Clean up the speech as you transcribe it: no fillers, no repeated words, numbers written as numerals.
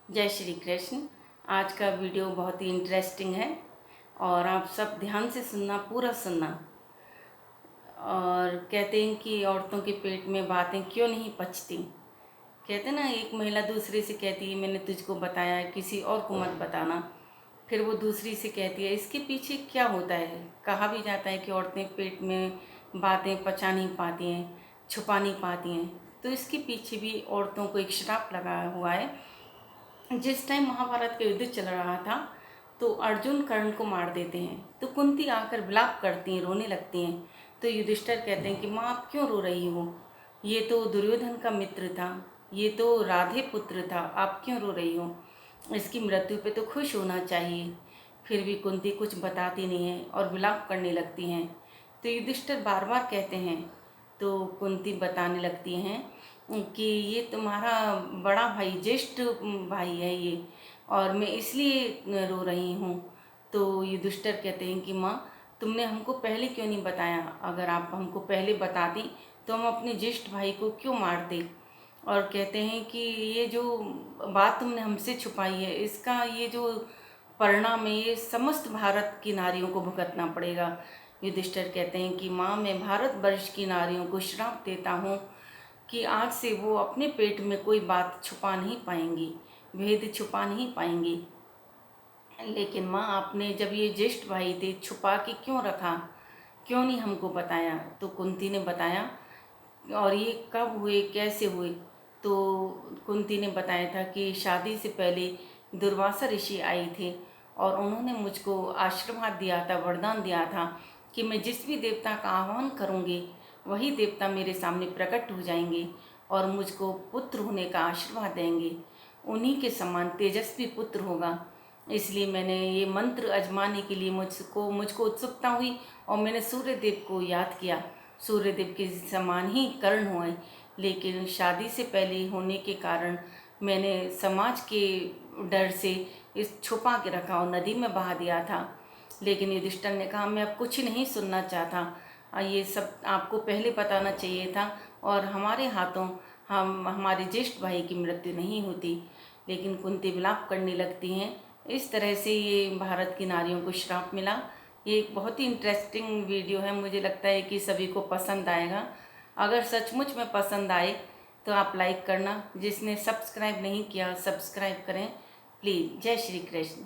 जय श्री कृष्ण। आज का वीडियो बहुत ही इंटरेस्टिंग है और आप सब ध्यान से सुनना, पूरा सुनना। और कहते हैं कि औरतों के पेट में बातें क्यों नहीं पचती। कहते हैं ना, एक महिला दूसरे से कहती है मैंने तुझको बताया है, किसी और को मत बताना। फिर वो दूसरी से कहती है, इसके पीछे क्या होता है। कहा भी जाता है कि औरतें पेट में बातें पचा नहीं पाती हैं, छुपा नहीं पाती हैं। तो इसके पीछे भी औरतों को एक श्राप लगा हुआ है। जिस टाइम महाभारत का युद्ध चल रहा था तो अर्जुन कर्ण को मार देते हैं, तो कुंती आकर विलाप करती हैं, रोने लगती हैं। तो युधिष्ठिर कहते हैं कि माँ आप क्यों रो रही हो, ये तो दुर्योधन का मित्र था, ये तो राधे पुत्र था, आप क्यों रो रही हो, इसकी मृत्यु पे तो खुश होना चाहिए। फिर भी कुंती कुछ बताती नहीं है और विलाप करने लगती हैं। तो युधिष्ठिर बार बार कहते हैं, तो कुंती बताने लगती हैं कि ये तुम्हारा बड़ा भाई, ज्येष्ठ भाई है ये, और मैं इसलिए रो रही हूँ। तो युधिष्ठिर कहते हैं कि माँ तुमने हमको पहले क्यों नहीं बताया, अगर आप हमको पहले बताती तो हम अपने ज्येष्ठ भाई को क्यों मारते। और कहते हैं कि ये जो बात तुमने हमसे छुपाई है, इसका ये जो परिणाम है ये समस्त भारत की नारियों को भुगतना पड़ेगा। युधिष्ठिर कहते हैं कि माँ मैं भारतवर्ष की नारियों को श्राप देता हूँ कि आज से वो अपने पेट में कोई बात छुपा नहीं पाएंगी, भेद छुपा नहीं पाएंगी। लेकिन माँ आपने जब ये ज्येष्ठ भाई थे छुपा के क्यों रखा, क्यों नहीं हमको बताया। तो कुंती ने बताया। और ये कब हुए, कैसे हुए। तो कुंती ने बताया था कि शादी से पहले दुर्वासा ऋषि आए थे और उन्होंने मुझको आशीर्वाद दिया था, वरदान दिया था कि मैं जिस भी देवता का आह्वान करूँगी वही देवता मेरे सामने प्रकट हो जाएंगे और मुझको पुत्र होने का आशीर्वाद देंगे, उन्हीं के समान तेजस्वी पुत्र होगा। इसलिए मैंने ये मंत्र आजमाने के लिए मुझको उत्सुकता हुई और मैंने सूर्यदेव को याद किया। सूर्यदेव के समान ही कर्ण हुए, लेकिन शादी से पहले होने के कारण मैंने समाज के डर से इस छुपा के रखा और नदी में बहा दिया था। लेकिन युधिष्ठिर ने कहा मैं अब कुछ नहीं सुनना चाहता, ये सब आपको पहले बताना चाहिए था और हमारे हाथों हम हमारे ज्येष्ठ भाई की मृत्यु नहीं होती। लेकिन कुंती विलाप करने लगती हैं। इस तरह से ये भारत की नारियों को श्राप मिला। ये एक बहुत ही इंटरेस्टिंग वीडियो है, मुझे लगता है कि सभी को पसंद आएगा। अगर सचमुच में पसंद आए तो आप लाइक करना, जिसने सब्सक्राइब नहीं किया सब्सक्राइब करें प्लीज़। जय श्री कृष्ण।